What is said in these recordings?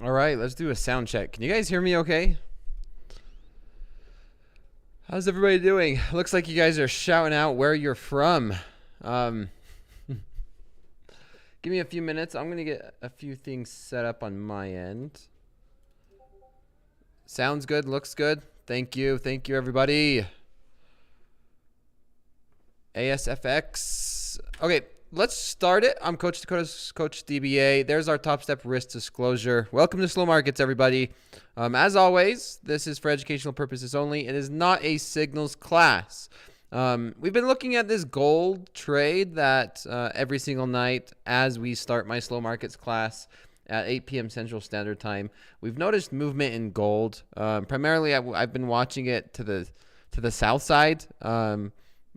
All right, let's do a sound check. Can you guys hear me okay? How's everybody doing? Looks like you guys are shouting out where you're from. Give me a few minutes. I'm going to get a few things set up on my end. Sounds good. Looks good. Thank you. Thank you, everybody. ASFX. Okay, let's start it. I'm Coach Dakota's Coach DBA. There's our top step risk disclosure. Welcome to Slow Markets, everybody. As always, this is for educational purposes only. It is not a signals class. We've been looking at this gold trade that every single night as we start my Slow Markets class at 8 p.m. Central Standard Time. We've noticed movement in gold. Primarily, I've been watching it to the south side,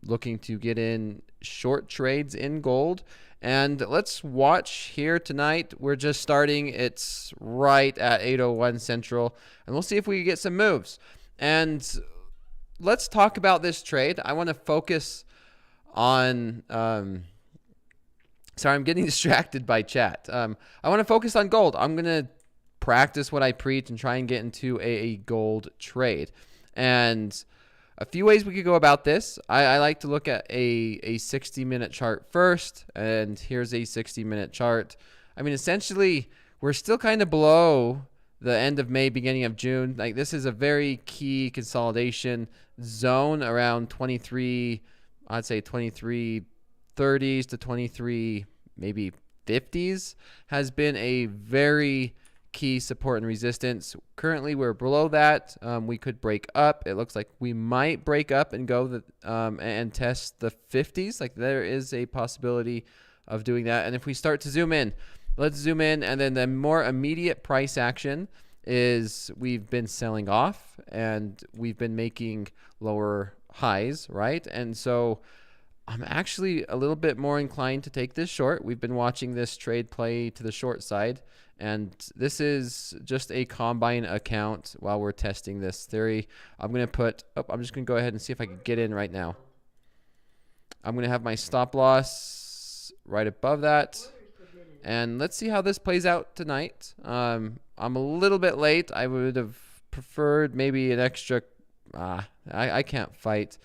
looking to get in short trades in gold. And let's watch here tonight. We're just starting. It's right at 8:01 Central, and we'll see if we can get some moves. And let's talk about this trade. I want to focus on sorry, I'm getting distracted by chat. I want to focus on gold. I'm going to practice what I preach and try and get into a gold trade. And a few ways we could go about this. I like to look at a 60-minute chart first, and here's a 60-minute chart. I mean, essentially, we're still kind of below the end of May, beginning of June. Like, this is a very key consolidation zone around 23, I'd say 2330s to 23 maybe 50s has been a very key support and resistance. Currently, we're below that. We could break up. It looks like we might break up and go and test the 50s. Like, there is a possibility of doing that. And if we start to zoom in, let's zoom in. And then the more immediate price action is we've been selling off and we've been making lower highs, right? And so I'm actually a little bit more inclined to take this short. We've been watching this trade play to the short side, and this is just a combine account while we're testing this theory. I'm going to put, I'm just going to go ahead and see if I can get in right now. I'm going to have my stop loss right above that, and let's see how this plays out tonight. I'm a little bit late. I would have preferred maybe an extra, I can't fight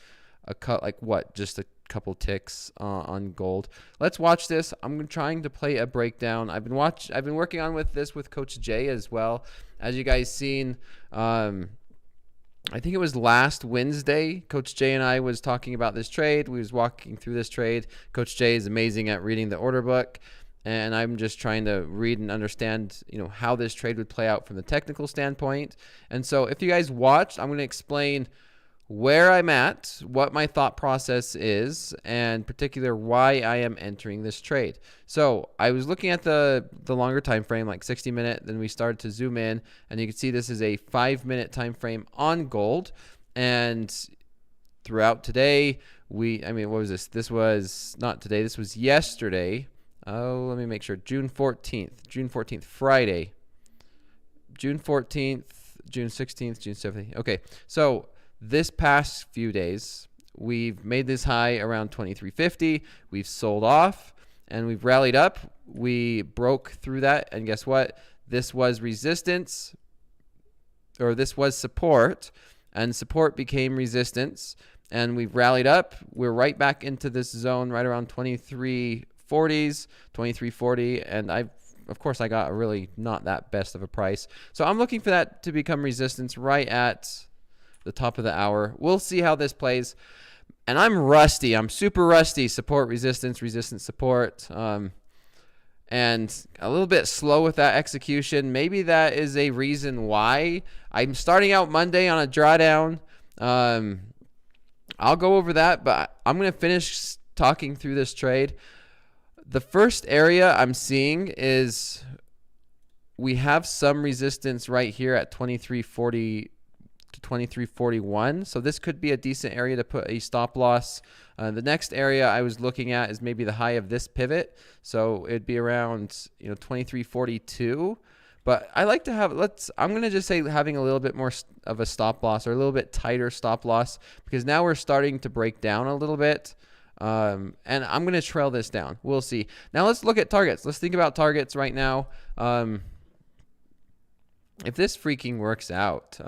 a cut like what, just a couple ticks on gold. Let's watch this. I'm trying to play a breakdown. I've been working on this with Coach Jay as well. As you guys seen, I think it was last Wednesday, Coach Jay and I was talking about this trade. We was walking through this trade. Coach Jay is amazing at reading the order book, and I'm just trying to read and understand, how this trade would play out from the technical standpoint. And so if you guys watched, I'm going to explain where I'm at, what my thought process is, and particular why I am entering this trade. So I was looking at the longer time frame, like 60-minute, then we started to zoom in, and you can see this is a 5-minute time frame on gold. And throughout today, what was this? This was not today, this was yesterday. Oh, let me make sure. June 14th, Friday. June 14th, June 16th, June 17th. Okay, so this past few days, we've made this high around 2350. We've sold off and we've rallied up. We broke through that, and guess what? This was resistance, or this was support, and support became resistance, and we've rallied up. We're right back into this zone right around 2340s, 2340, and of course I got really not that best of a price. So I'm looking for that to become resistance right at the top of the hour. We'll see how this plays. And I'm rusty. I'm super rusty. Support, resistance, resistance, support. And a little bit slow with that execution. Maybe that is a reason why. I'm starting out Monday on a drawdown. I'll go over that, but I'm going to finish talking through this trade. The first area I'm seeing is we have some resistance right here at 2340 to 2341. So this could be a decent area to put a stop loss. The next area I was looking at is maybe the high of this pivot. So it'd be around 2342. But I like to have, I'm going to just say having a little bit more of a stop loss, or a little bit tighter stop loss, because now we're starting to break down a little bit. And I'm going to trail this down. We'll see. Now let's look at targets. Let's think about targets right now. if this freaking works out,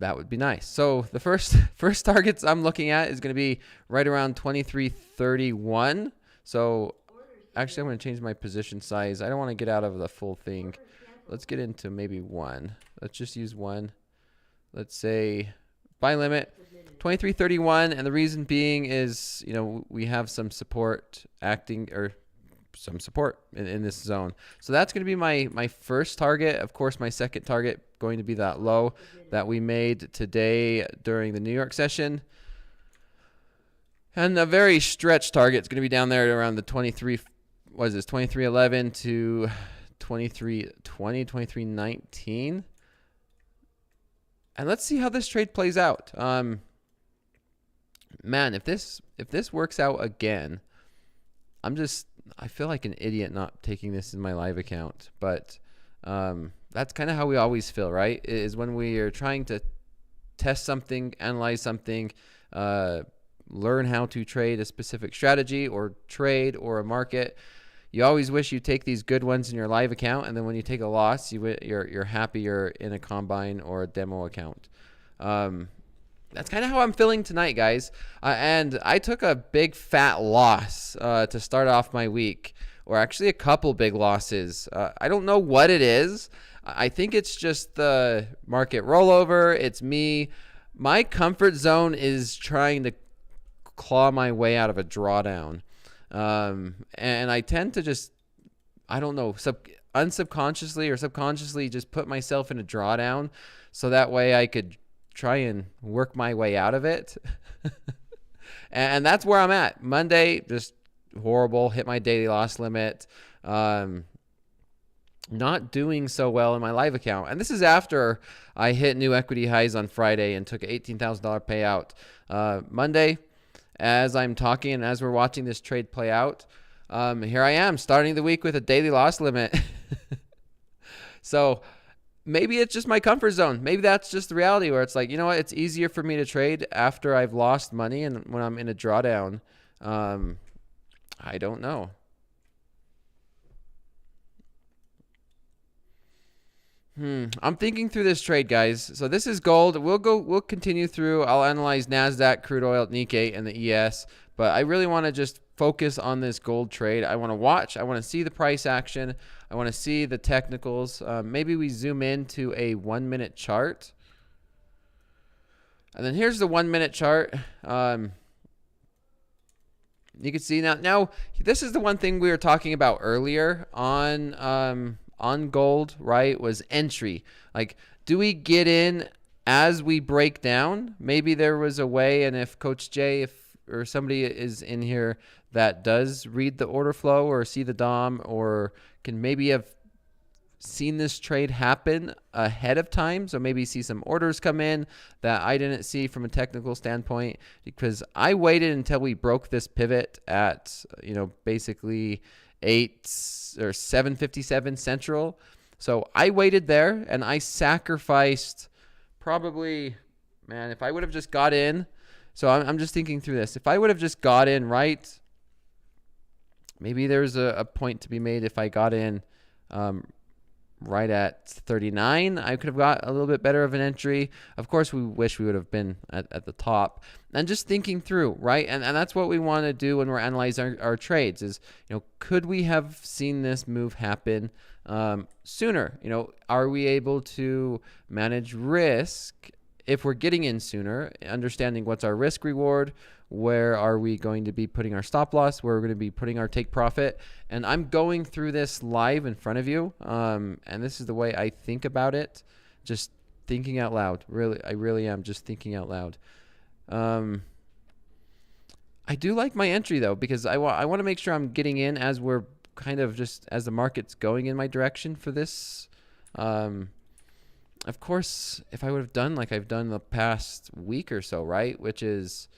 that would be nice. So the first targets I'm looking at is going to be right around 23.31. So actually, I'm going to change my position size. I don't want to get out of the full thing. Let's get into maybe one. Let's just use one. Let's say buy limit 23.31, and the reason being is, we have some support acting, or some support in this zone. So that's going to be my first target. Of course, my second target going to be that low that we made today during the New York session. And a very stretched target is going to be down there around the 23.11 to 23.20, 23.19. And let's see how this trade plays out. Man, if this works out again, I feel like an idiot not taking this in my live account. But that's kind of how we always feel, right? Is when we are trying to test something, analyze something, learn how to trade a specific strategy or trade or a market. You always wish you take these good ones in your live account, and then when you take a loss, you're happy you're in a combine or a demo account. That's kind of how I'm feeling tonight, guys. And I took a big fat loss to start off my week, or actually a couple big losses. I don't know what it is. I think it's just the market rollover. It's me. My comfort zone is trying to claw my way out of a drawdown. And I tend to just, I don't know, unsubconsciously or subconsciously just put myself in a drawdown so that way I could try and work my way out of it. And that's where I'm at. Monday, just horrible, hit my daily loss limit. Not doing so well in my live account. And this is after I hit new equity highs on Friday and took an $18,000 payout. Monday, as I'm talking and as we're watching this trade play out, here I am starting the week with a daily loss limit. So maybe it's just my comfort zone. Maybe that's just the reality where it's like, you know what? It's easier for me to trade after I've lost money and when I'm in a drawdown. I don't know. I'm thinking through this trade, guys. So this is gold. We'll continue through. I'll analyze Nasdaq, crude oil, Nikkei, and the ES. But I really want to just focus on this gold trade. I want to watch. I want to see the price action. I want to see the technicals. Maybe we zoom into a 1-minute chart. And then here's the 1-minute chart. You can see now this is the one thing we were talking about earlier on gold, right, was entry. Like, do we get in as we break down? Maybe there was a way, and if Coach Jay or somebody is in here that does read the order flow or see the DOM or can maybe have seen this trade happen ahead of time, so maybe see some orders come in that I didn't see from a technical standpoint, because I waited until we broke this pivot at, basically 7:57 Central. So I waited there and I sacrificed probably, man, if I would have just got in. So I'm just thinking through this. If I would have just got in right, maybe there's a point to be made. If I got in right at 39, I could have got a little bit better of an entry. Of course, we wish we would have been at the top. And just thinking through, right? And that's what we want to do when we're analyzing our trades is, could we have seen this move happen sooner? Are we able to manage risk if we're getting in sooner, understanding what's our risk reward, where are we going to be putting our stop loss, where we're going to be putting our take profit. And I'm going through this live in front of you. And this is the way I think about it. Just thinking out loud. Really, I really am just thinking out loud. I do like my entry though, because I want to make sure I'm getting in as we're kind of just as the market's going in my direction for this. Of course, if I would have done like I've done the past week or so, right, which is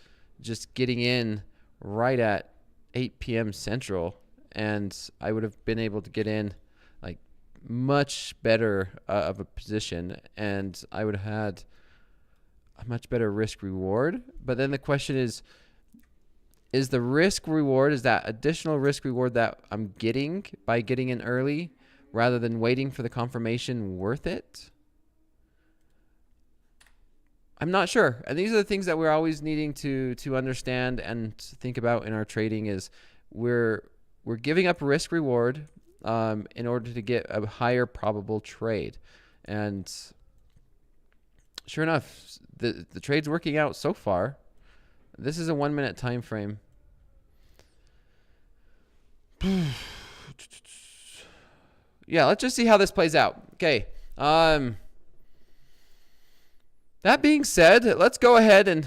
just getting in right at 8 p.m. Central, and I would have been able to get in like much better of a position, and I would have had a much better risk reward. But then the question is the risk reward, is that additional risk reward that I'm getting by getting in early rather than waiting for the confirmation worth it? I'm not sure. And these are the things that we're always needing to understand and think about in our trading is we're giving up risk reward in order to get a higher probable trade. And sure enough, the trade's working out so far. This is a 1 minute time frame. Yeah, let's just see how this plays out. Okay. That being said, let's go ahead and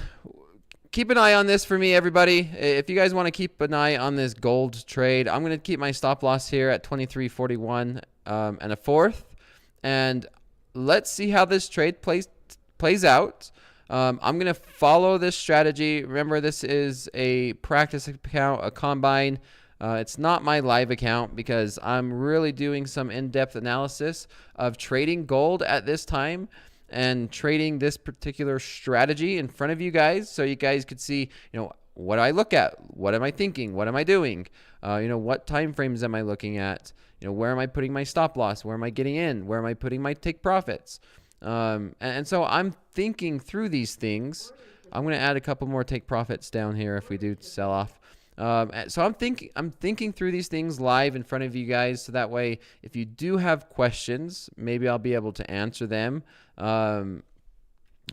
keep an eye on this for me, everybody. If you guys want to keep an eye on this gold trade, I'm going to keep my stop loss here at 23.41 and a fourth. And let's see how this trade plays out. I'm going to follow this strategy. Remember, this is a practice account, a combine. It's not my live account because I'm really doing some in-depth analysis of trading gold at this time and trading this particular strategy in front of you guys, so you guys could see, what I look at, what am I thinking, what am I doing, what time frames am I looking at, where am I putting my stop loss, where am I getting in, where am I putting my take profits, and so I'm thinking through these things. I'm going to add a couple more take profits down here if we do sell off. So I'm thinking through these things live in front of you guys, so that way if you do have questions, maybe I'll be able to answer them. And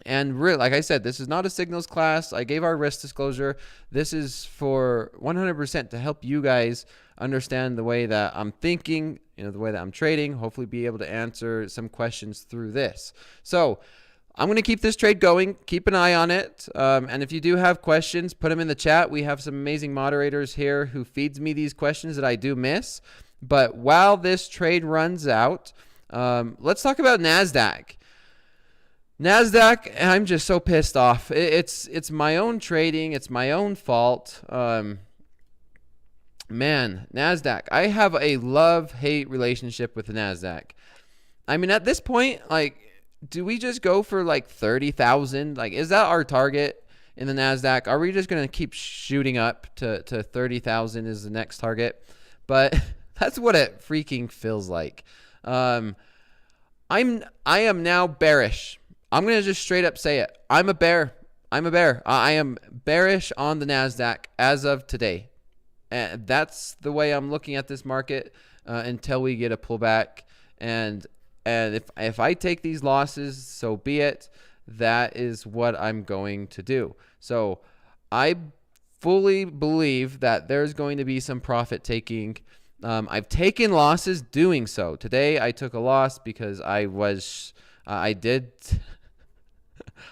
really, like I said, this is not a signals class. I gave our risk disclosure. This is for 100% to help you guys understand the way that I'm thinking, the way that I'm trading, hopefully be able to answer some questions through this. So I'm going to keep this trade going. Keep an eye on it. And if you do have questions, put them in the chat. We have some amazing moderators here who feeds me these questions that I do miss. But while this trade runs out, let's talk about Nasdaq. Nasdaq, I'm just so pissed off. It's my own trading. It's my own fault. Man, Nasdaq. I have a love-hate relationship with the Nasdaq. I mean, at this point, do we just go for 30,000? Is that our target in the Nasdaq? Are we just going to keep shooting up to 30,000 is the next target? But that's what it freaking feels like. I am now bearish. I'm going to just straight up say it. I'm a bear. I am bearish on the Nasdaq as of today. And that's the way I'm looking at this market until we get a pullback. And if I take these losses, so be it. That is what I'm going to do. So I fully believe that there's going to be some profit taking. I've taken losses doing so. Today I took a loss because I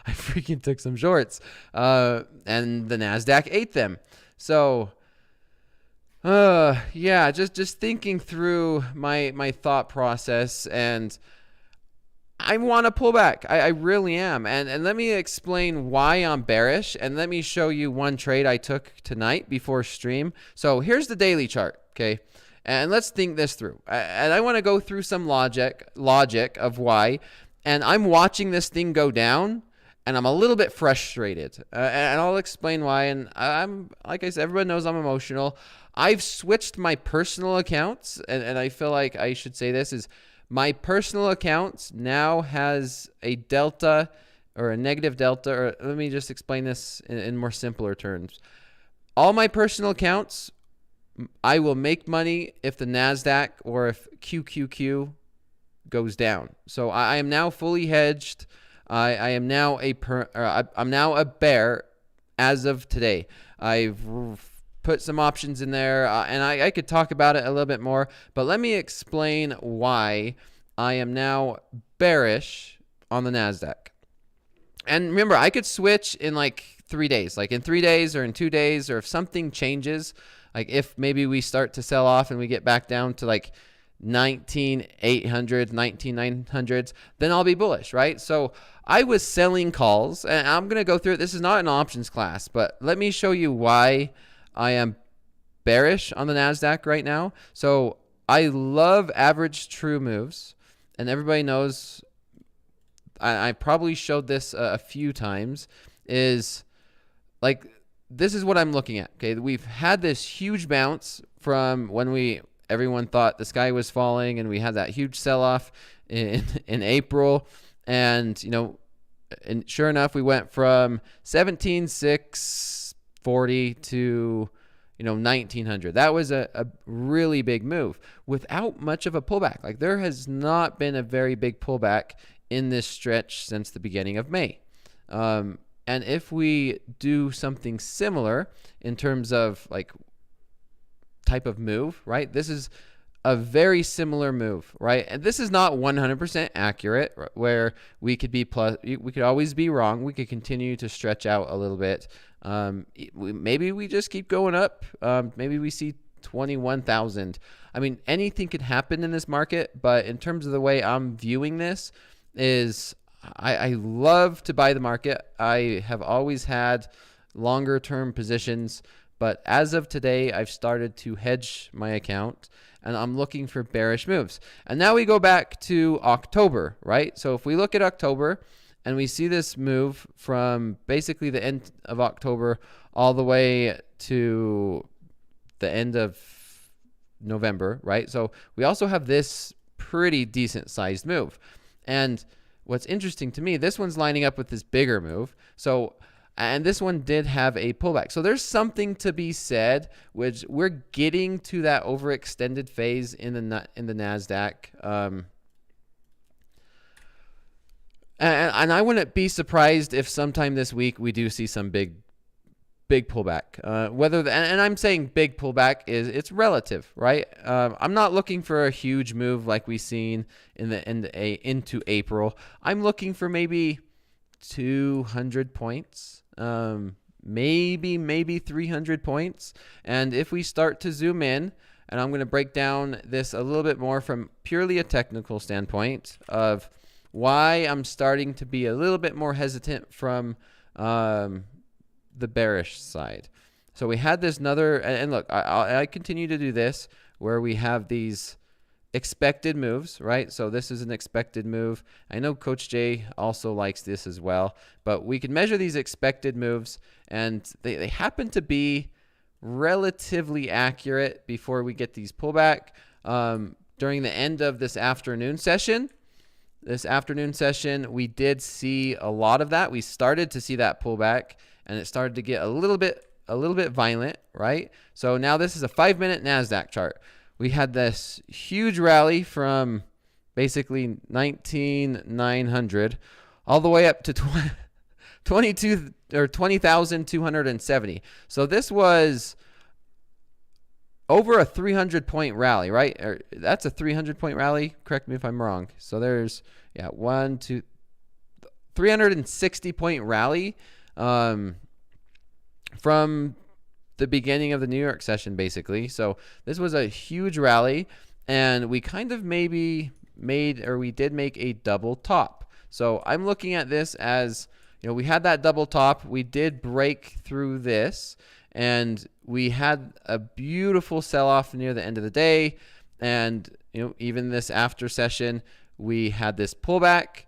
freaking took some shorts, and the Nasdaq ate them. So yeah, just thinking through my thought process, and I want to pull back. I really am. And let me explain why I'm bearish, and let me show you one trade I took tonight before stream. So here's the daily chart, okay? And let's think this through. And I want to go through some logic of why. And I'm watching this thing go down, and I'm a little bit frustrated. And I'll explain why. And I'm, like I said, everyone knows I'm emotional. I've switched my personal accounts, and I feel like I should say this, is my personal accounts now has a delta or a negative delta, or let me just explain this in more simpler terms. All my personal accounts, I will make money if the Nasdaq or if QQQ goes down. So I am now fully hedged. I am now I'm now a bear as of today. I've put some options in there, and I could talk about it a little bit more, but let me explain why I am now bearish on the Nasdaq. And remember, I could switch in 3 days, in 3 days or in 2 days, or if something changes, if maybe we start to sell off and we get back down to 19,800, 19,900s, then I'll be bullish, right? So I was selling calls, and I'm going to go through it. This is not an options class, but let me show you why I am bearish on the Nasdaq right now. So I love average true moves, and everybody knows I probably showed this a few times, is this is what I'm looking at. Okay, we've had this huge bounce from when we everyone thought the sky was falling, and we had that huge sell-off in April. And, and sure enough, we went from 17,640 to 1900. That was a really big move without much of a pullback. Like, there has not been a very big pullback in this stretch since the beginning of May. And if we do something similar in terms of like type of move, right? This is a very similar move, right? And this is not 100% accurate, where we could be we could always be wrong. We could continue to stretch out a little bit. Maybe we just keep going up. Maybe we see 21,000. I mean, anything could happen in this market, but in terms of the way I'm viewing this is I love to buy the market. I have always had longer term positions, but as of today, I've started to hedge my account, and I'm looking for bearish moves. And now we go back to October, right? So if we look at October and we see this move from basically the end of October all the way to the end of November, right? So we also have this pretty decent sized move. And what's interesting to me, this one's lining up with this bigger move. And this one did have a pullback. So there's something to be said, which we're getting to that overextended phase in the Nasdaq. And I wouldn't be surprised if sometime this week we do see some big pullback. And I'm saying big pullback it's relative, right? I'm not looking for a huge move like we've seen into April. I'm looking for maybe 200 points. Maybe 300 points. And if we start to zoom in, and I'm going to break down this a little bit more from purely a technical standpoint of why I'm starting to be a little bit more hesitant from the bearish side. So we had this and look, I continue to do this where we have these expected moves, right? So this is an expected move. I know Coach Jay also likes this as well, but we can measure these expected moves, and they happen to be relatively accurate before we get these pullback. During the end of this afternoon session, we did see a lot of that. We started to see that pullback, and it started to get a little bit violent, right? So now this is a 5-minute Nasdaq chart. We had this huge rally from basically 19,900 all the way up to 20,270. So this was over a 300-point rally, right? That's a 300-point rally. Correct me if I'm wrong. So there's 360-point rally from the beginning of the New York session, basically. So this was a huge rally, and we kind of we did make a double top. So I'm looking at this as, we had that double top. We did break through this, and we had a beautiful sell-off near the end of the day. And, even this after session, we had this pullback,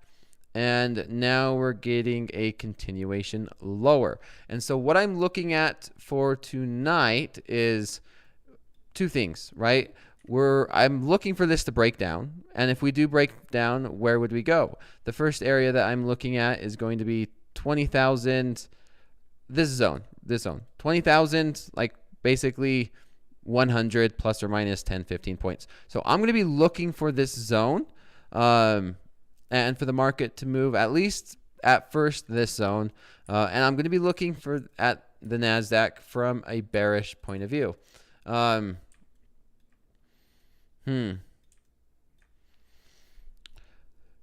and now we're getting a continuation lower. And so what I'm looking at for tonight is two things, right? I'm looking for this to break down. And if we do break down, where would we go? The first area that I'm looking at is going to be 20,000, this zone, 20,000, like basically 100 plus or minus 10, 15 points. So I'm going to be looking for this zone. And for the market to move at least at first this zone. And I'm going to be looking at the Nasdaq from a bearish point of view. Yeah,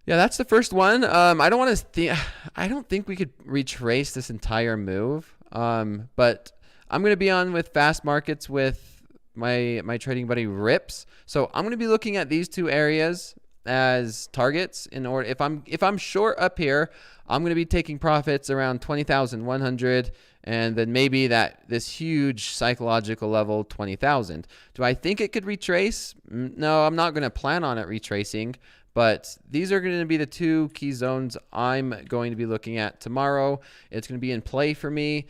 that's the first one. I don't think we could retrace this entire move. But I'm going to be on with fast markets with my trading buddy Rips. So I'm going to be looking at these two areas as targets in order. If I'm short up here, I'm going to be taking profits around 20,100, and then maybe this huge psychological level 20,000. Do I think it could retrace? No, I'm not going to plan on it retracing, But these are going to be the two key zones I'm going to be looking at tomorrow. It's going to be in play for me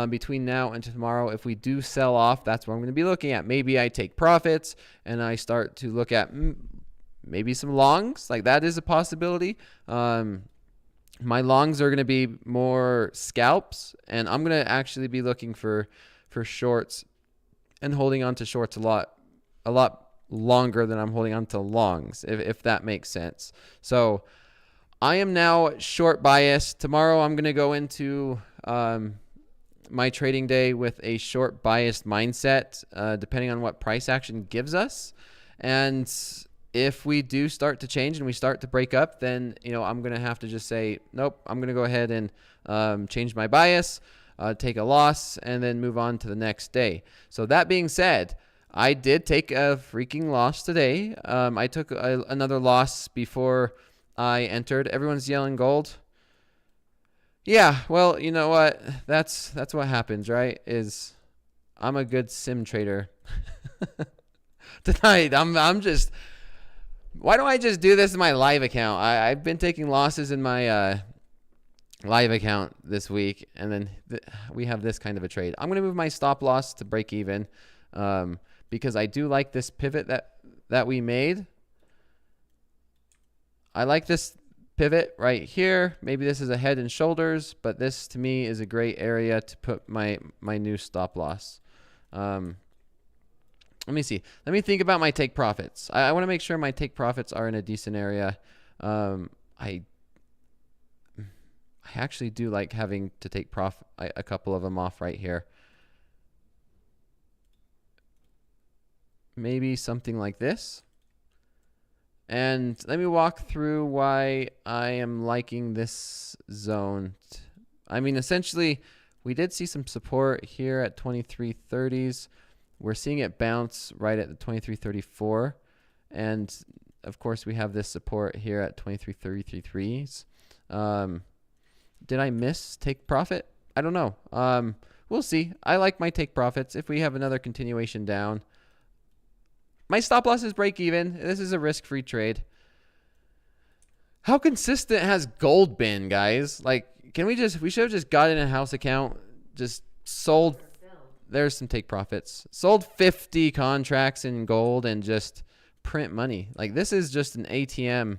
between now and tomorrow. If we do sell off, that's what I'm going to be looking at. Maybe I take profits and I start to look at maybe some longs. Like that is a possibility. My longs are going to be more scalps, and I'm going to actually be looking for shorts and holding on to shorts a lot longer than I'm holding on to longs, if that makes sense. So I am now short biased. Tomorrow I'm going to go into my trading day with a short biased mindset, depending on what price action gives us. And if we do start to change and we start to break up, then I'm going to have to just say, nope, I'm going to go ahead and change my bias, take a loss, and then move on to the next day. So that being said, I did take a freaking loss today. I took another loss before I entered. Everyone's yelling gold. Yeah, well, you know what? That's what happens, right? Is I'm a good sim trader. Tonight, I'm just. Why don't I just do this in my live account? I've been taking losses in my live account this week, and then we have this kind of a trade. I'm gonna move my stop loss to break even. Because I do like this pivot that we made. I like this pivot right here. Maybe this is a head and shoulders, but this to me is a great area to put my new stop loss. Let me see. Let me think about my take profits. I want to make sure my take profits are in a decent area. I actually do like having to take a couple of them off right here. Maybe something like this. And let me walk through why I am liking this zone. I mean, essentially, we did see some support here at 2330s. We're seeing it bounce right at the 2334. And, of course, we have this support here at 2333s. Did I miss take profit? I don't know. We'll see. I like my take profits. If we have another continuation down, my stop loss is break even. This is a risk-free trade. How consistent has gold been, guys? Like, we should have just got in a house account, just sold. There's some take profits. Sold 50 contracts in gold and just print money. Like, this is just an ATM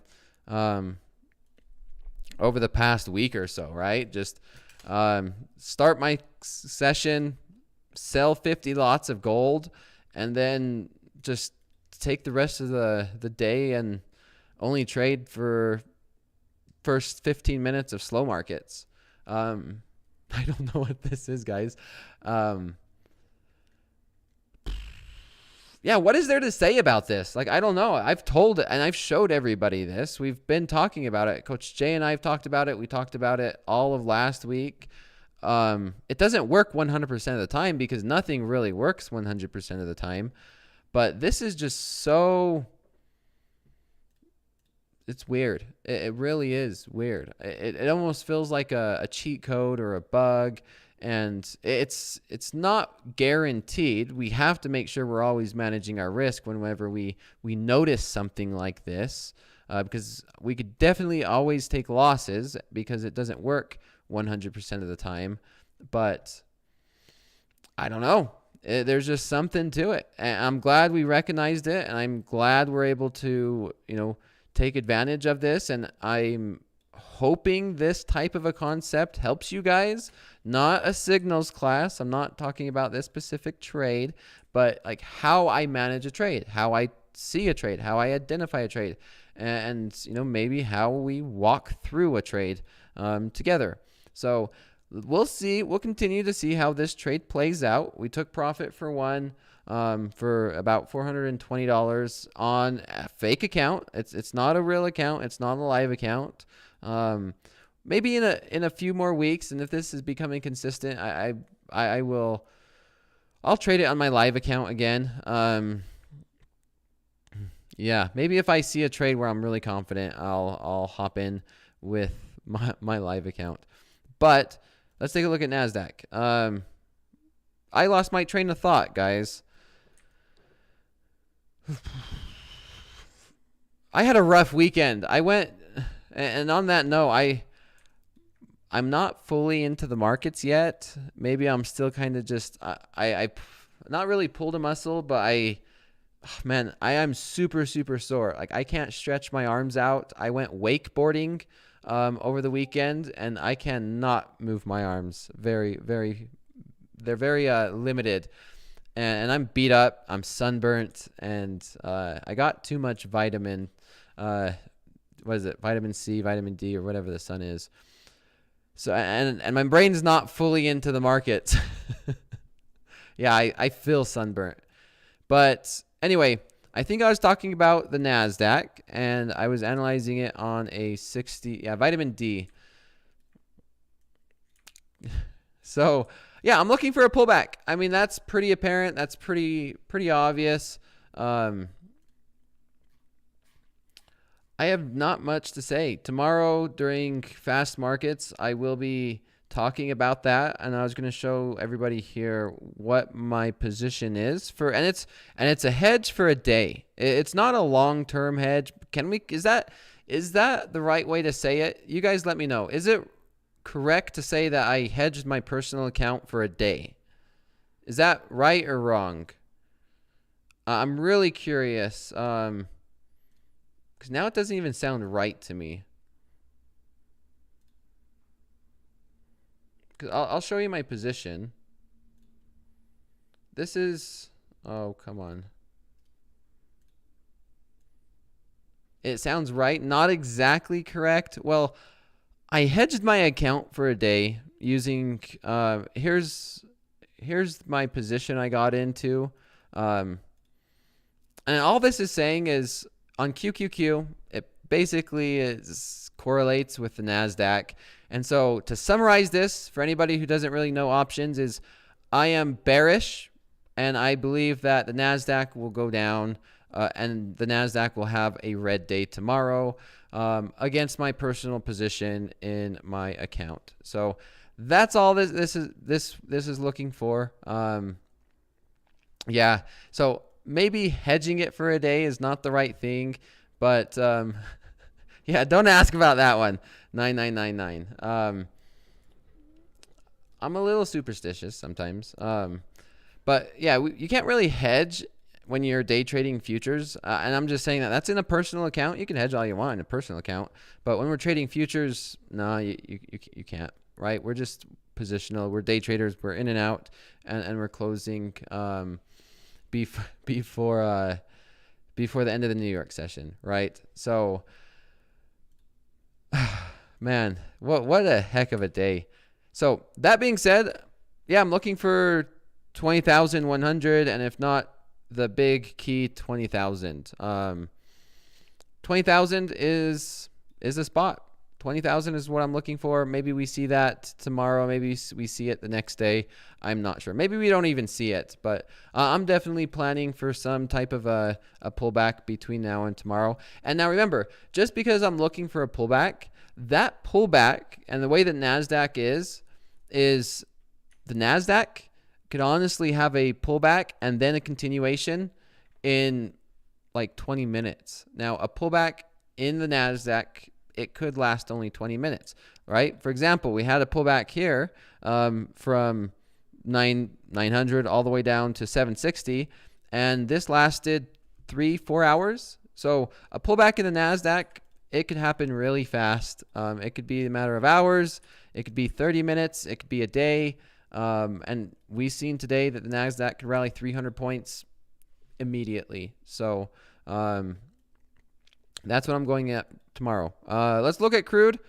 over the past week or so, right? Just start my session, sell 50 lots of gold, and then just take the rest of the day and only trade for first 15 minutes of slow markets. I don't know what this is, guys. Yeah, what is there to say about this? Like, I don't know. I've told it and I've showed everybody this. We've been talking about it. Coach Jay and I have talked about it. We talked about it all of last week. It doesn't work 100% of the time because nothing really works 100% of the time. But this is just so, it's weird. It really is weird. It almost feels like a cheat code or a bug, and it's not guaranteed. We have to make sure we're always managing our risk whenever we notice something like this, because we could definitely always take losses because it doesn't work 100% of the time. But I don't know. There's just something to it. And I'm glad we recognized it, and I'm glad we're able to, take advantage of this. And I'm hoping this type of a concept helps you guys. Not a signals class. I'm not talking about this specific trade, but like how I manage a trade, how I see a trade, how I identify a trade, and maybe how we walk through a trade together. So we'll see. We'll continue to see how this trade plays out. We took profit for one for about $420 on a fake account. It's not a real account. It's not a live account. Maybe in a few more weeks, and if this is becoming consistent, I'll trade it on my live account again. Yeah, maybe if I see a trade where I'm really confident, I'll hop in with my live account. But let's take a look at Nasdaq. I lost my train of thought, guys. I had a rough weekend. I went, and on that note, I'm not fully into the markets yet. Maybe I'm still kind of just, I not really pulled a muscle, but man, I am super, super sore. Like, I can't stretch my arms out. I went wakeboarding over the weekend, and I cannot move my arms. They're very limited. And I'm beat up. I'm sunburnt, and I got too much vitamin. What is it? Vitamin C, vitamin D, or whatever the sun is. So and my brain's not fully into the market. Yeah, I feel sunburnt. But anyway, I think I was talking about the Nasdaq, and I was analyzing it on a 60. Yeah, vitamin D. So yeah, I'm looking for a pullback. I mean, that's pretty apparent. That's pretty obvious. I have not much to say. Tomorrow during fast markets, I will be talking about that, and I was going to show everybody here what my position is for, and it's a hedge for a day. It's not a long-term hedge. Is that the right way to say it? You guys let me know. Is it correct to say that I hedged my personal account for a day? Is that right or wrong? I'm really curious, because now it doesn't even sound right to me. Because I'll show you my position. This is, oh, come on. It sounds right. Not exactly correct. Well, I hedged my account for a day using, here's my position I got into. And all this is saying is on QQQ, it basically correlates with the Nasdaq. And so to summarize this, for anybody who doesn't really know options, is I am bearish, and I believe that the Nasdaq will go down, and the Nasdaq will have a red day tomorrow against my personal position in my account. So that's all this is looking for. Yeah. So maybe hedging it for a day is not the right thing, but yeah, don't ask about that one. 9999. I'm a little superstitious sometimes. But yeah, you can't really hedge when you're day trading futures. And I'm just saying that's in a personal account. You can hedge all you want in a personal account. But when we're trading futures, no, you can't, right? We're just positional. We're day traders. We're in and out, and we're closing before the end of the New York session, right? So, man, what a heck of a day. So that being said, yeah, I'm looking for 20,100, and if not, the big key 20,000. 20,000 is a spot. 20,000 is what I'm looking for. Maybe we see that tomorrow. Maybe we see it the next day. I'm not sure. Maybe we don't even see it, but I'm definitely planning for some type of a pullback between now and tomorrow. And now remember, just because I'm looking for a pullback, that pullback and the way that Nasdaq is the Nasdaq could honestly have a pullback and then a continuation in like 20 minutes. Now, a pullback in the Nasdaq, it could last only 20 minutes, right? For example, we had a pullback here from 900 all the way down to 760, and this lasted 3-4 hours. So a pullback in the Nasdaq, it could happen really fast. It could be a matter of hours. It could be 30 minutes. It could be a day. And we've seen today that the Nasdaq could rally 300 points immediately. So that's what I'm going at tomorrow. Let's look at crude.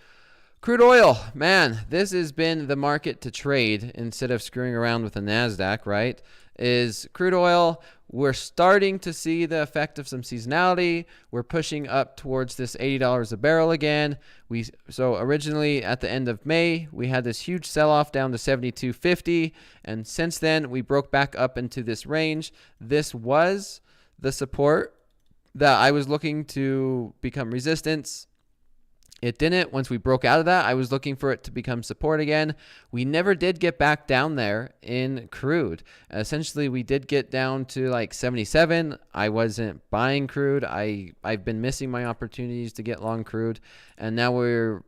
Crude oil, man, this has been the market to trade instead of screwing around with the Nasdaq, right? Is crude oil, we're starting to see the effect of some seasonality. We're pushing up towards this $80 a barrel again. So originally at the end of May, we had this huge sell-off down to $72.50, and since then we broke back up into this range. This was the support that I was looking to become resistance. It didn't. Once we broke out of that, I was looking for it to become support again. We never did get back down there in crude. Essentially, we did get down to like 77. I wasn't buying crude. I've been missing my opportunities to get long crude. And now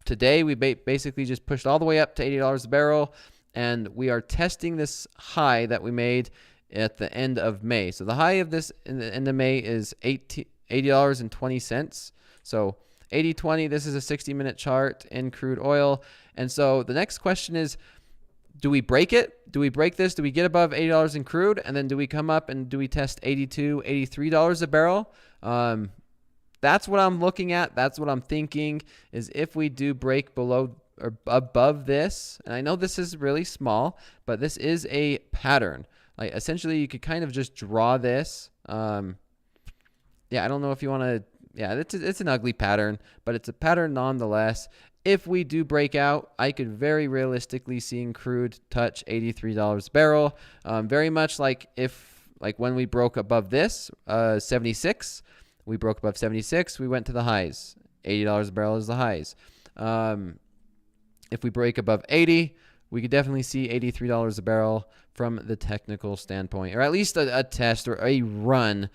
today we basically just pushed all the way up to $80 a barrel. And we are testing this high that we made at the end of May. So the high of this in the end of May is $80.20. So 80-20, this is a 60-minute chart in crude oil. And so the next question is, do we break it? Do we break this? Do we get above $80 in crude? And then do we come up and do we test $82, $83 a barrel? That's what I'm looking at. That's what I'm thinking, is if we do break below or above this, and I know this is really small, but this is a pattern. Like essentially you could kind of just draw this. Yeah, I don't know if you want to, yeah, it's an ugly pattern, but it's a pattern nonetheless. If we do break out, I could very realistically see crude touch $83 a barrel. Very much like when we broke above this, 76, we broke above 76, we went to the highs. $80 a barrel is the highs. If we break above 80, we could definitely see $83 a barrel from the technical standpoint, or at least a test or a run.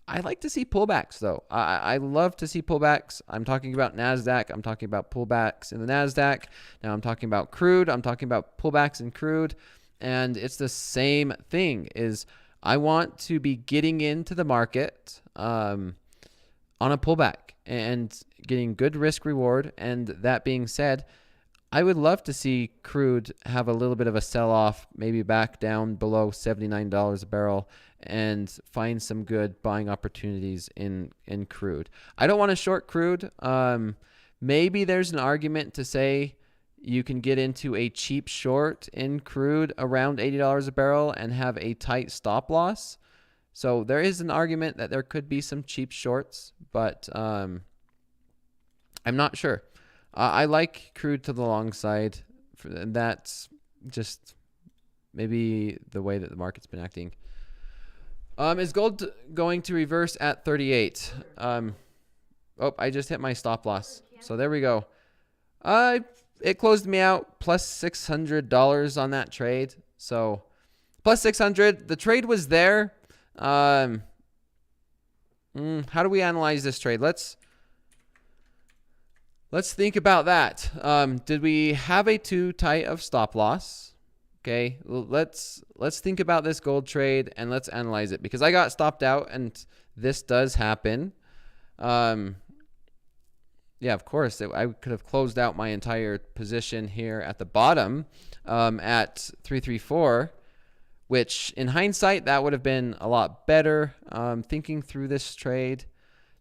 I like to see pullbacks, though. I love to see pullbacks. I'm talking about Nasdaq. I'm talking about pullbacks in the Nasdaq. Now I'm talking about crude. I'm talking about pullbacks in crude. And it's the same thing, is I want to be getting into the market on a pullback and getting good risk reward. And that being said, I would love to see crude have a little bit of a sell-off, maybe back down below $79 a barrel, and find some good buying opportunities in crude. I don't want to short crude. Maybe there's an argument to say you can get into a cheap short in crude around $80 a barrel and have a tight stop loss. So there is an argument that there could be some cheap shorts, but I'm not sure. I like crude to the long side. That's just maybe the way that the market's been acting. Is gold going to reverse at 38? Oh, I just hit my stop loss. So there we go. It closed me out plus $600 on that trade. So plus 600. The trade was there. How do we analyze this trade? Let's think about that. Did we have a too tight of stop loss? Okay, let's think about this gold trade and let's analyze it, because I got stopped out and this does happen. Yeah, of course, I could have closed out my entire position here at the bottom at 334, which in hindsight, that would have been a lot better. Thinking through this trade,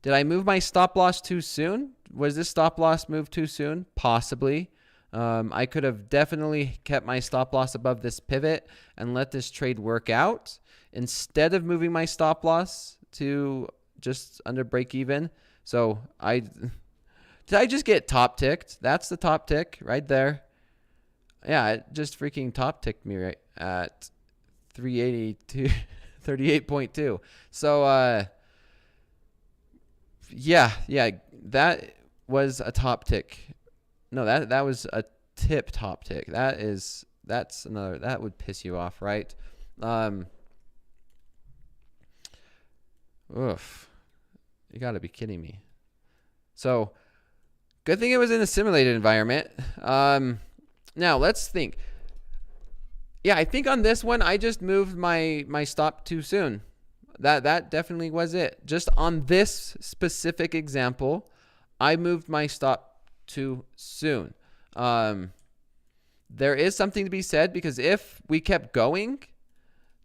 did I move my stop loss too soon? Was this stop loss moved too soon? Possibly. I could have definitely kept my stop loss above this pivot and let this trade work out instead of moving my stop loss to just under break even. So did I just get top ticked? That's the top tick right there. Yeah, it just freaking top ticked me right at 382, 38.2. So, yeah, that was a top tick. No, that was a tip top tick. That's another, that would piss you off, right? Oof. You got to be kidding me. So, good thing it was in a simulated environment. Now let's think. Yeah, I think on this one I just moved my stop too soon. That definitely was it. Just on this specific example, I moved my stop too soon. There is something to be said, because if we kept going,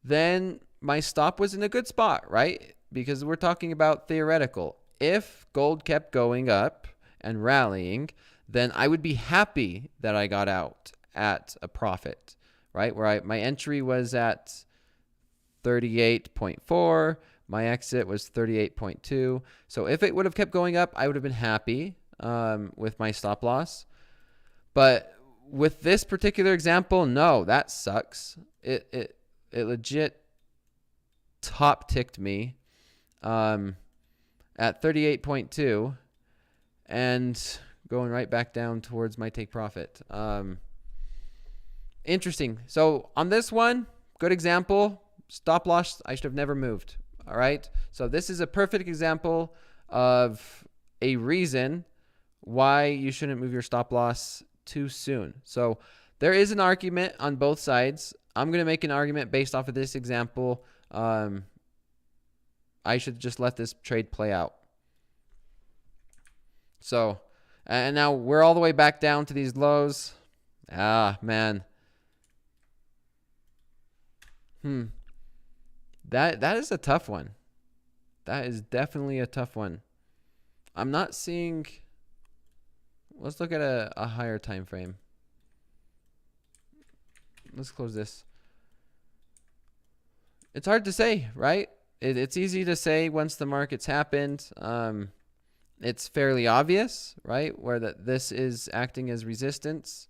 then my stop was in a good spot, right? Because we're talking about theoretical. If gold kept going up and rallying, then I would be happy that I got out at a profit, right? Where my entry was at 38.4, my exit was 38.2. So if it would have kept going up, I would have been happy with my stop loss. But with this particular example, no, that sucks. It legit top ticked me at 38.2. and going right back down towards my take profit. Interesting. So on this one, good example, stop loss, I should have never moved. All right. So this is a perfect example of a reason why you shouldn't move your stop loss too soon. So there is an argument on both sides. I'm going to make an argument based off of this example. I should just let this trade play out. So, and now we're all the way back down to these lows. Ah, man. That is a tough one. That is definitely a tough one. I'm not seeing. Let's look at a higher time frame. Let's close this. It's hard to say, right? It's easy to say once the market's happened. It's fairly obvious, right? Where this is acting as resistance.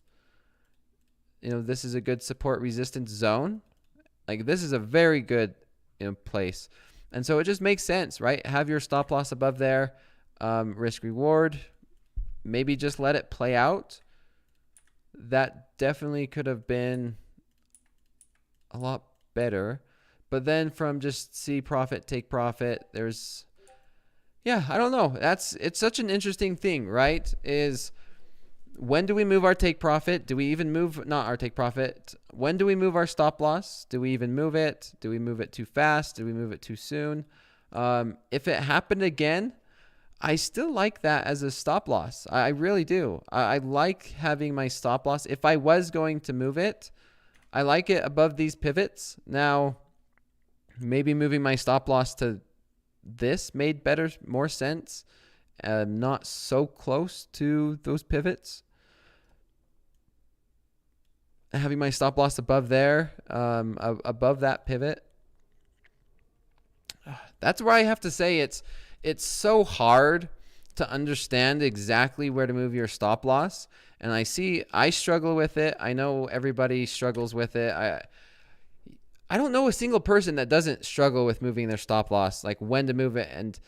This is a good support resistance zone. Like this is a very good place. And so it just makes sense, right? Have your stop loss above there, risk reward, maybe just let it play out. That definitely could have been a lot better. But then from just see profit, take profit, there's, I don't know. It's such an interesting thing, right? Is when do we move our take profit? Do we even move, not our take profit? When do we move our stop loss? Do we even move it? Do we move it too fast? Do we move it too soon? If it happened again, I still like that as a stop loss. I really do. I like having my stop loss. If I was going to move it, I like it above these pivots. Now, maybe moving my stop loss to this made more sense. Not so close to those pivots. Having my stop loss above there, above that pivot. That's where I have to say it's so hard to understand exactly where to move your stop loss. And I struggle with it. I know everybody struggles with it. I don't know a single person that doesn't struggle with moving their stop loss, like when to move it. And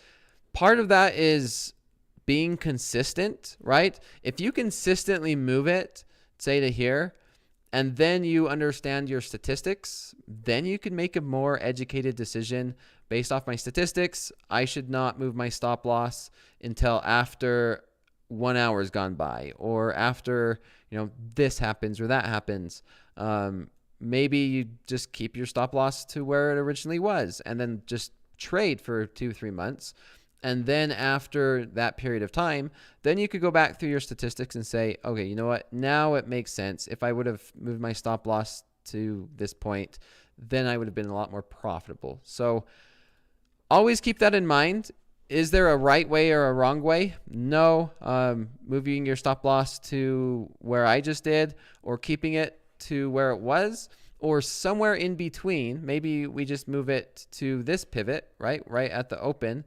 part of that is being consistent, right? If you consistently move it, say to here, and then you understand your statistics, then you can make a more educated decision based off my statistics. I should not move my stop loss until after 1 hour has gone by, or after, this happens or that happens. Maybe you just keep your stop loss to where it originally was and then just trade for 2-3 months. And then after that period of time, then you could go back through your statistics and say, okay, you know what? Now it makes sense. If I would have moved my stop loss to this point, then I would have been a lot more profitable. So always keep that in mind. Is there a right way or a wrong way? No. Moving your stop loss to where I just did, or keeping it to where it was, or somewhere in between. Maybe we just move it to this pivot, right at the open.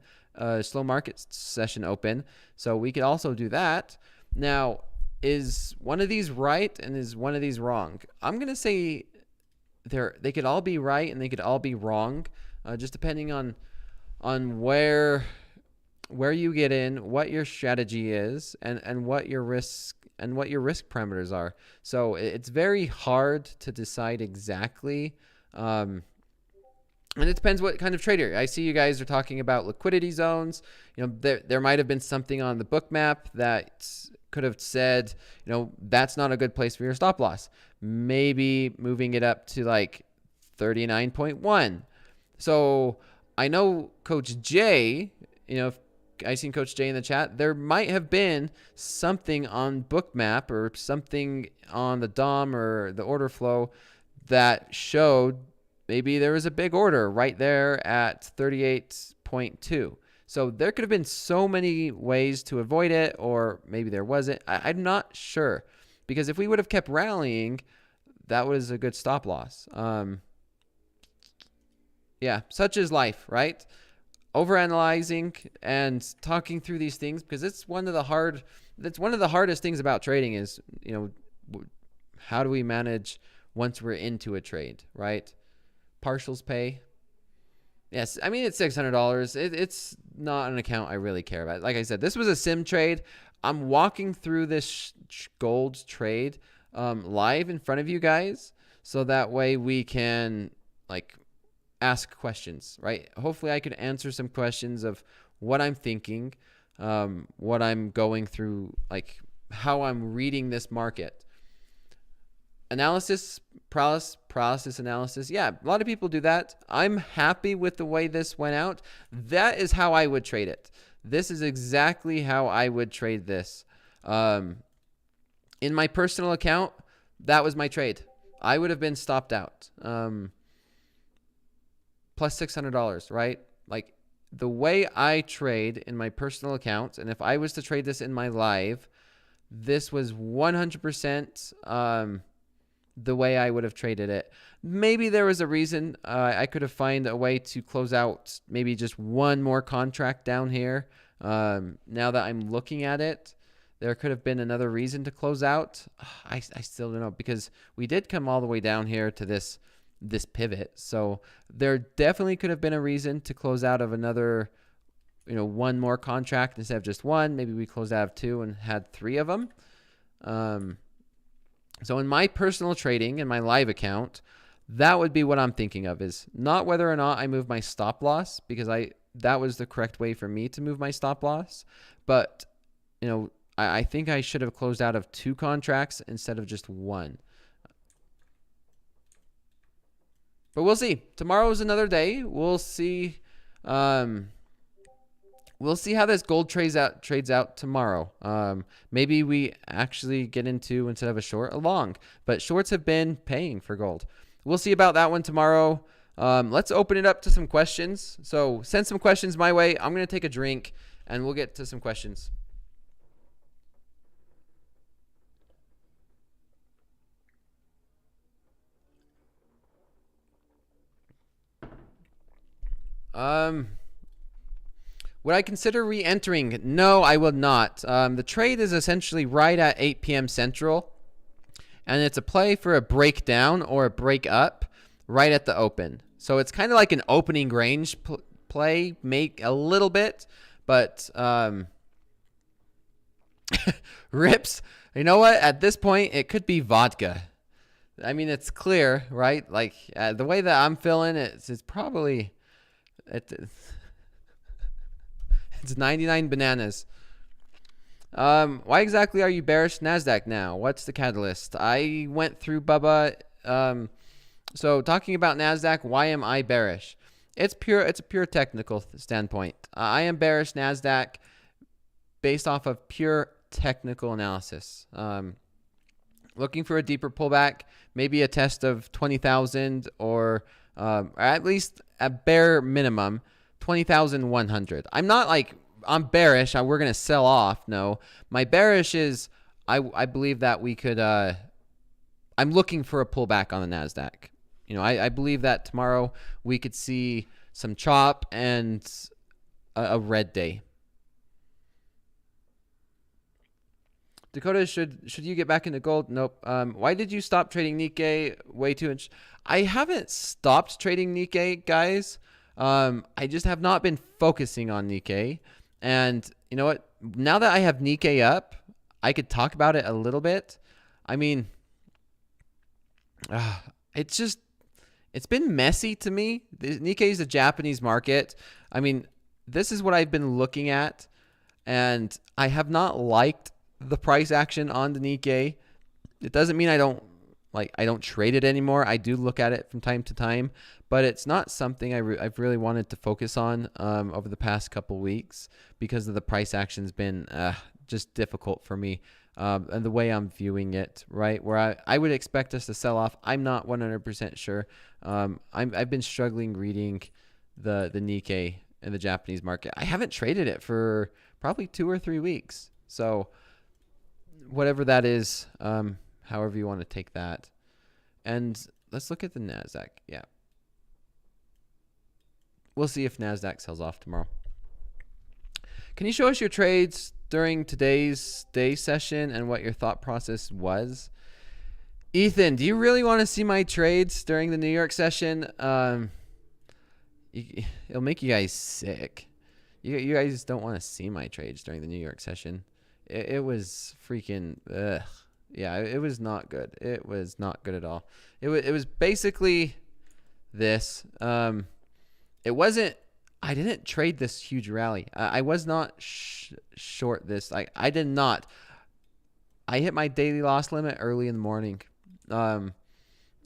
Slow market session open. So we could also do that. Now, is one of these right and is one of these wrong? I'm going to say they could all be right and they could all be wrong, just depending on where you get in, what your strategy is, and what your risk parameters are. So it's very hard to decide exactly. And it depends what kind of trader. I see you guys are talking about liquidity zones. There might have been something on the book map that could have said, that's not a good place for your stop loss. Maybe moving it up to like 39.1. So I know Coach Jay, if I seen Coach Jay in the chat, there might have been something on book map or something on the DOM or the order flow that showed maybe there was a big order right there at 38.2. So there could have been so many ways to avoid it, or maybe there wasn't. I'm not sure, because if we would have kept rallying, that was a good stop loss. Such is life, right? Overanalyzing and talking through these things, because it's one of the hardest things about trading is, how do we manage once we're into a trade, right? Partials pay. Yes, I mean, it's $600. It's not an account I really care about. Like I said, this was a sim trade. I'm walking through this gold trade live in front of you guys, so that way we can like ask questions, right? Hopefully I could answer some questions of what I'm thinking, what I'm going through, like how I'm reading this market. Analysis, paralysis analysis. Yeah, a lot of people do that. I'm happy with the way this went out. That is how I would trade it. This is exactly how I would trade this. In my personal account, that was my trade. I would have been stopped out. Plus $600, right? Like the way I trade in my personal account, and if I was to trade this in my live, this was 100% the way I would have traded it. Maybe there was a reason I could have found a way to close out maybe just one more contract down here. Now that I'm looking at it, there could have been another reason to close out. I still don't know, because we did come all the way down here to this pivot. So there definitely could have been a reason to close out of another, one more contract instead of just one. Maybe we closed out of two and had three of them. So in my personal trading, in my live account, that would be what I'm thinking of, is not whether or not I move my stop loss, because that was the correct way for me to move my stop loss. But, I think I should have closed out of two contracts instead of just one. But we'll see. Tomorrow is another day. We'll see. We'll see how this gold trades out tomorrow. Maybe we actually get into, instead of a short, a long. But shorts have been paying for gold. We'll see about that one tomorrow. Let's open it up to some questions. So send some questions my way. I'm going to take a drink, and we'll get to some questions. Would I consider re-entering? No, I will not. The trade is essentially right at 8 p.m. Central, and it's a play for a breakdown or a break up right at the open. So it's kind of like an opening range play, make a little bit, but rips. You know what? At this point, it could be vodka. I mean, it's clear, right? Like the way that I'm feeling, it's probably it's 99 bananas. Why exactly are you bearish Nasdaq now? What's the catalyst? I went through Bubba. So talking about Nasdaq, why am I bearish? It's a pure technical standpoint. I am bearish Nasdaq based off of pure technical analysis. Looking for a deeper pullback, maybe a test of 20,000 or at least a bare minimum 20,100. I'm not like I'm bearish. We're going to sell off. No, my bearish is I believe that we could. I'm looking for a pullback on the Nasdaq. I believe that tomorrow we could see some chop and a red day. Dakota, should you get back into gold? Nope. Why did you stop trading Nikkei way too much? I haven't stopped trading Nikkei, guys. I just have not been focusing on Nikkei. And you know what? Now that I have Nikkei up, I could talk about it a little bit. I mean, it's been messy to me. Nikkei is a Japanese market. I mean, this is what I've been looking at, and I have not liked the price action on the Nikkei. It doesn't mean I don't trade it anymore. I do look at it from time to time, but it's not something I've really wanted to focus on over the past couple weeks because of the price action's been just difficult for me and the way I'm viewing it, right? Where I would expect us to sell off. I'm not 100% sure. I've been struggling reading the Nikkei in the Japanese market. I haven't traded it for probably 2 or 3 weeks. So whatever that is, however you want to take that. And let's look at the Nasdaq. Yeah. We'll see if Nasdaq sells off tomorrow. Can you show us your trades during today's day session and what your thought process was? Ethan, do you really want to see my trades during the New York session? it'll make you guys sick. You guys don't want to see my trades during the New York session. It was freaking ugh. Yeah, it was not good. It was not good at all. It was basically this. It wasn't. I didn't trade this huge rally. I was not short this. I did not. I hit my daily loss limit early in the morning.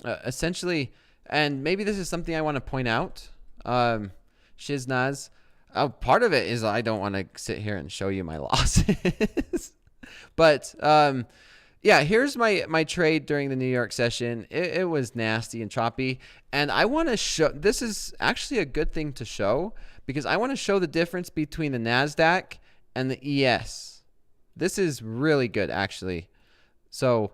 Essentially, and maybe this is something I want to point out. Shiznaz. Part of it is I don't want to sit here and show you my losses. But yeah, here's my trade during the New York session. It was nasty and choppy. And I want to show, this is actually a good thing to show because I want to show the difference between the Nasdaq and the ES. This is really good, actually. So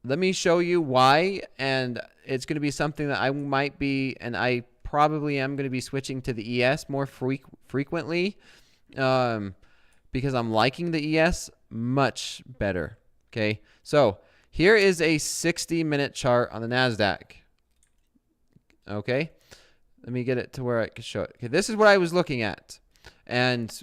let me show you why. And it's going to be something that I might be, and I probably am going to be switching to the ES more frequently because I'm liking the ES much better. Okay, so here is a 60-minute chart on the Nasdaq. Okay, let me get it to where I can show it. Okay, this is what I was looking at, and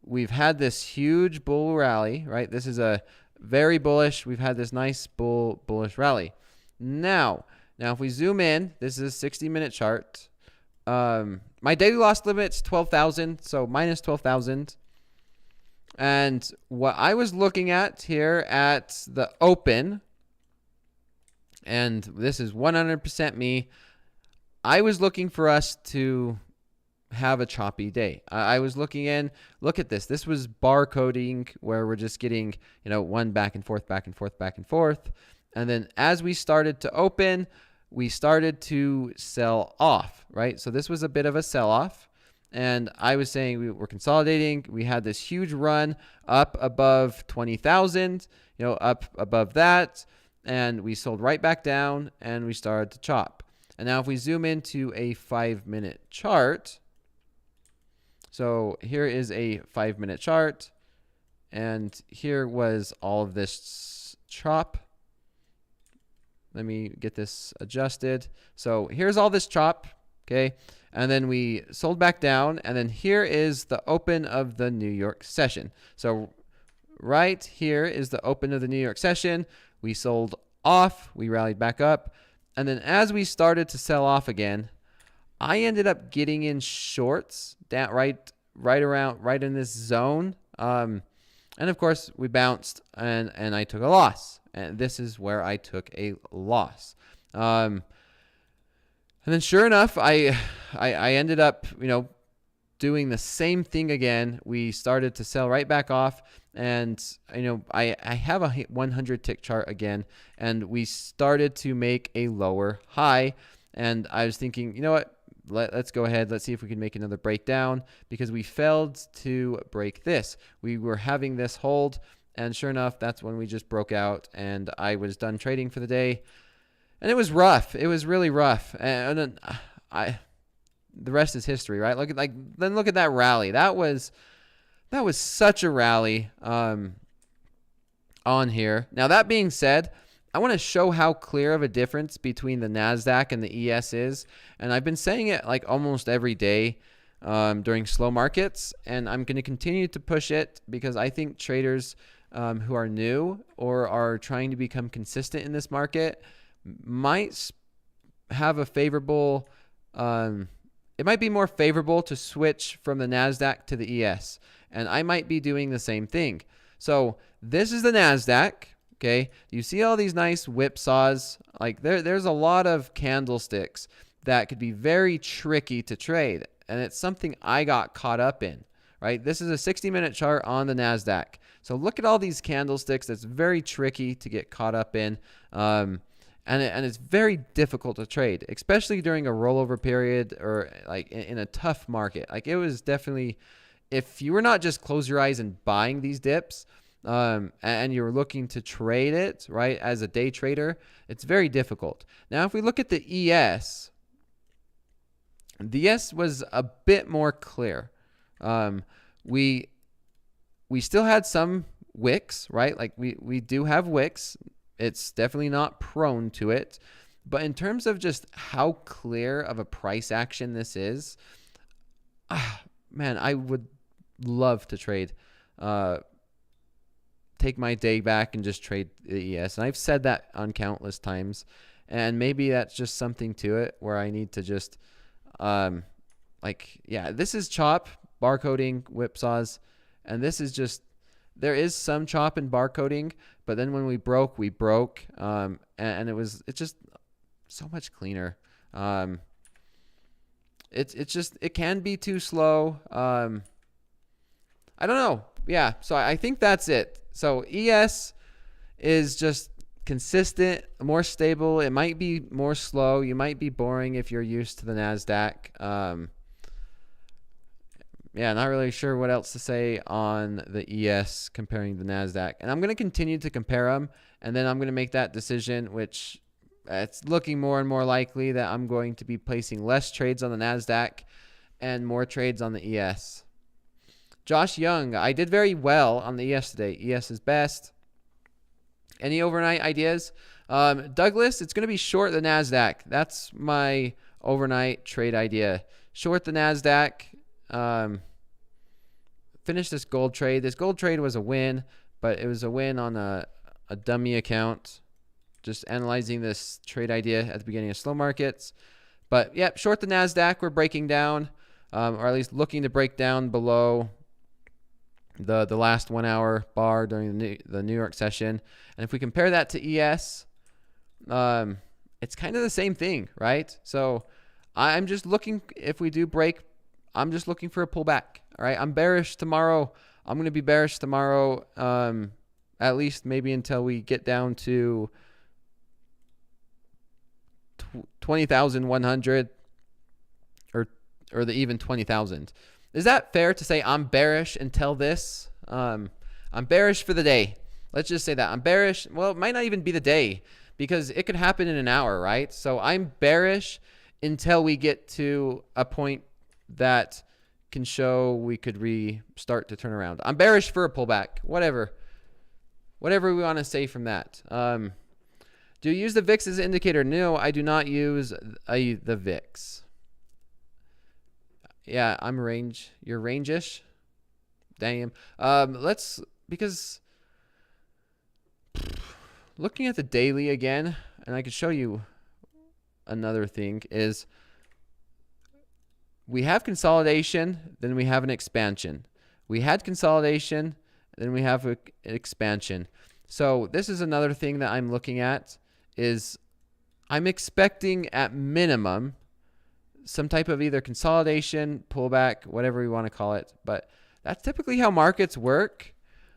we've had this huge bull rally, right? This is a very bullish. We've had this nice bullish rally. Now if we zoom in, this is a 60-minute chart. My daily loss limit's 12,000, so minus 12,000. And what I was looking at here at the open, and this is 100% me, I was looking for us to have a choppy day. I was looking in, look at this. This was barcoding where we're just getting, one back and forth, back and forth, back and forth. And then as we started to open, we started to sell off, right? So this was a bit of a sell-off. And I was saying we were consolidating. We had this huge run up above 20,000, up above that. And we sold right back down and we started to chop. And now if we zoom into a 5-minute chart. So here is a 5-minute chart. And here was all of this chop. Let me get this adjusted. So here's all this chop, okay? And then we sold back down, and then here is the open of the New York session. So right here is the open of the New York session. We sold off, we rallied back up, and then as we started to sell off again, I ended up getting in shorts down right in this zone. And of course we bounced and I took a loss. And this is where I took a loss. And then sure enough, I ended up, doing the same thing again. We started to sell right back off. And, I have a 100 tick chart again. And we started to make a lower high. And I was thinking, you know what? Let's go ahead. Let's see if we can make another breakdown because we failed to break this. We were having this hold. And sure enough, that's when we just broke out and I was done trading for the day. And it was rough. It was really rough. And then the rest is history, right? Look at that rally. That was such a rally on here. Now that being said, I want to show how clear of a difference between the Nasdaq and the ES is. And I've been saying it like almost every day during slow markets, and I'm going to continue to push it because I think traders who are new or are trying to become consistent in this market might have a favorable, it might be more favorable to switch from the Nasdaq to the ES. And I might be doing the same thing. So this is the Nasdaq. Okay. You see all these nice whipsaws. Like there's a lot of candlesticks that could be very tricky to trade. And it's something I got caught up in, right? This is a 60-minute chart on the Nasdaq. So look at all these candlesticks. That's very tricky to get caught up in. And it's very difficult to trade, especially during a rollover period or like in a tough market. Like it was definitely, if you were not just close your eyes and buying these dips, and you're looking to trade it, right, as a day trader, it's very difficult. Now, if we look at the ES, the ES was a bit more clear. We still had some wicks, right? Like we do have wicks. It's definitely not prone to it. But in terms of just how clear of a price action this is, man, I would love to trade. Take my day back and just trade the ES. And I've said that on countless times. And maybe that's just something to it where I need to just, this is chop, barcoding, whipsaws. And this is just, there is some chop in barcoding, but then when we broke. And it's just so much cleaner. It can be too slow. I don't know. Yeah. So I think that's it. So ES is just consistent, more stable. It might be more slow. You might be boring if you're used to the Nasdaq. Not really sure what else to say on the ES comparing the Nasdaq. And I'm going to continue to compare them, and then I'm going to make that decision, which it's looking more and more likely that I'm going to be placing less trades on the Nasdaq and more trades on the ES. Josh Young, I did very well on the ES today. ES is best. Any overnight ideas? Douglas, it's going to be short the Nasdaq. That's my overnight trade idea. Short the Nasdaq. Finish this gold trade. This gold trade was a win, but it was a win on a dummy account. Just analyzing this trade idea at the beginning of slow markets. But yeah, short the Nasdaq. We're breaking down, or at least looking to break down below the last 1 hour bar during the New York session. And if we compare that to ES, it's kind of the same thing, right? So I'm just looking, if we do break, I'm just looking for a pullback. All right, I'm bearish tomorrow. I'm going to be bearish tomorrow, at least maybe until we get down to 20,100 or the even 20,000. Is that fair to say I'm bearish until this? I'm bearish for the day. Let's just say that. I'm bearish. Well, it might not even be the day because it could happen in an hour, right? So I'm bearish until we get to a point that can show we could start to turn around. I'm bearish for a pullback. Whatever we want to say from that. Do you use the VIX as an indicator? No, I do not use the VIX. Yeah, I'm range. You're range-ish. Damn. Because looking at the daily again, and I could show you another thing, is we have consolidation, then we have an expansion. We had consolidation, then we have an expansion. So this is another thing that I'm looking at, is I'm expecting at minimum some type of either consolidation, pullback, whatever we want to call it. But that's typically how markets work.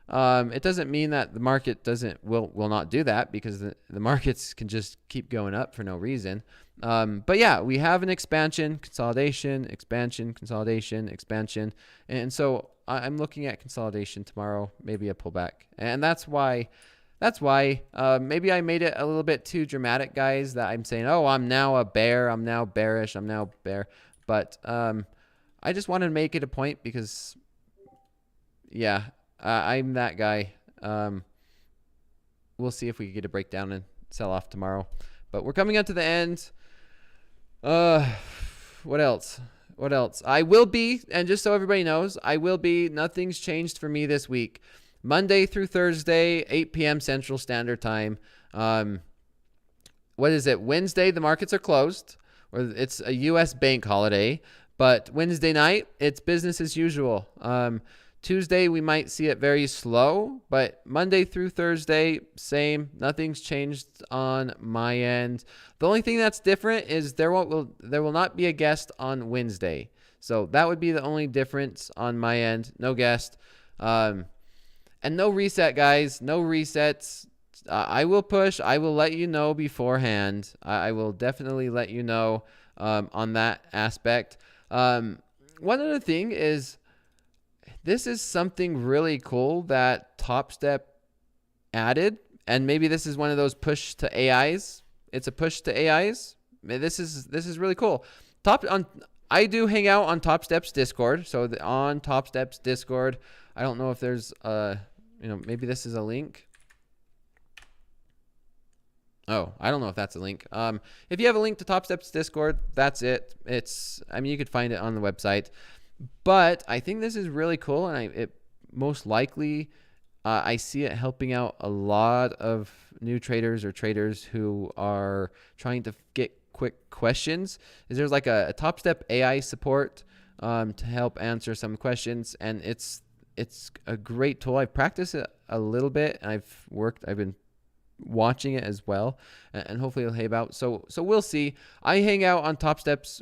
It doesn't mean that the market will not do that, because the markets can just keep going up for no reason. But yeah, we have an expansion, consolidation, expansion, consolidation, expansion. And so I'm looking at consolidation tomorrow, maybe a pullback. And that's why maybe I made it a little bit too dramatic, guys, that I'm saying, oh, I'm now a bear, I'm now bearish, I'm now bear. But I just want to make it a point because, yeah, I'm that guy. We'll see if we can get a breakdown and sell off tomorrow. But we're coming up to the end. What else? I will be, and just so everybody knows, nothing's changed for me this week. Monday through Thursday, 8 p.m. Central Standard Time. What is it? Wednesday, the markets are closed, or it's a U.S. bank holiday. But Wednesday night, it's business as usual. Tuesday, we might see it very slow, but Monday through Thursday, same. Nothing's changed on my end. The only thing that's different is there will not be a guest on Wednesday. So that would be the only difference on my end. No guest. And no reset, guys. No resets. I will push. I will let you know beforehand. I will definitely let you know on that aspect. One other thing is, this is something really cool that Topstep added, and maybe this is one of those push to AIs. It's a push to AIs. This is really cool. I do hang out on Topstep's Discord. So on Topstep's Discord, I don't know if there's maybe this is a link. Oh, I don't know if that's a link. If you have a link to Topstep's Discord, that's it. I mean, you could find it on the website. But I think this is really cool, and it most likely, I see it helping out a lot of new traders or traders who are trying to get quick questions. There's like a Topstep AI support to help answer some questions, and it's a great tool. I've practiced it a little bit, and I've been watching it as well, and hopefully it'll help out. So we'll see. I hang out on Topstep's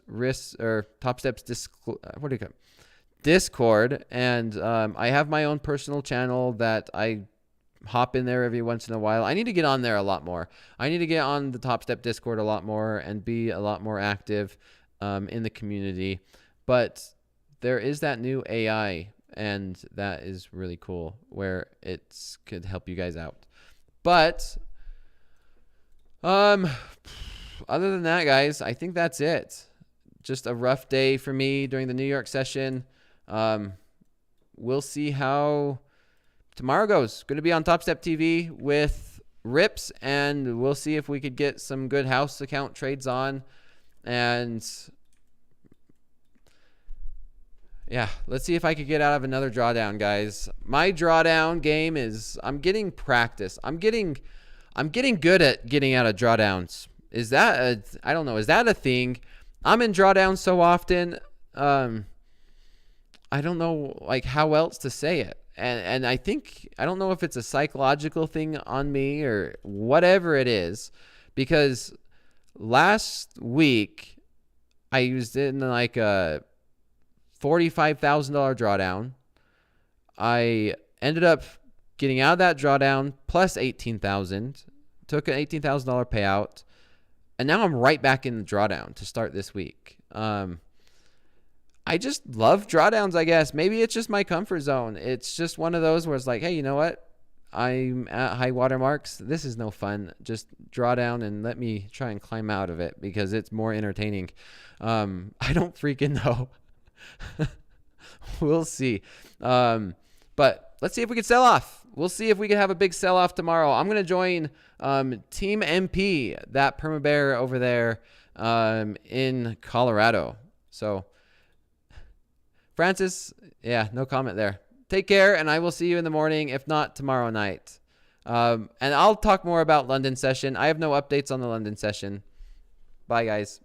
Discord, and I have my own personal channel that I hop in there every once in a while. I need to get on there a lot more. I need to get on the Topstep Discord a lot more and be a lot more active in the community. But there is that new AI, and that is really cool, where it could help you guys out. But other than that, guys, I think that's it. Just a rough day for me during the New York session. We'll see how tomorrow goes. Going to be on TopstepTV with Rips, and we'll see if we could get some good house account trades on. And yeah, let's see if I could get out of another drawdown, guys. My drawdown game is, I'm getting practice. I'm getting good at getting out of drawdowns. Is that I don't know. Is that a thing? I'm in drawdowns so often. I don't know like how else to say it. And I think, I don't know if it's a psychological thing on me or whatever it is, because last week I was in like a $45,000 drawdown. I ended up getting out of that drawdown plus $18,000, took an $18,000 payout, and now I'm right back in the drawdown to start this week. I just love drawdowns, I guess. Maybe it's just my comfort zone. It's just one of those where it's like, hey, you know what? I'm at high water marks. This is no fun. Just draw down and let me try and climb out of it because it's more entertaining. I don't freaking know. We'll see. But let's see if we can sell off. We'll see if we can have a big sell off tomorrow. I'm going to join Team MP, that perma bear over there in Colorado. So, Francis, yeah, no comment there. Take care, and I will see you in the morning, if not tomorrow night. And I'll talk more about London session. I have no updates on the London session. Bye, guys.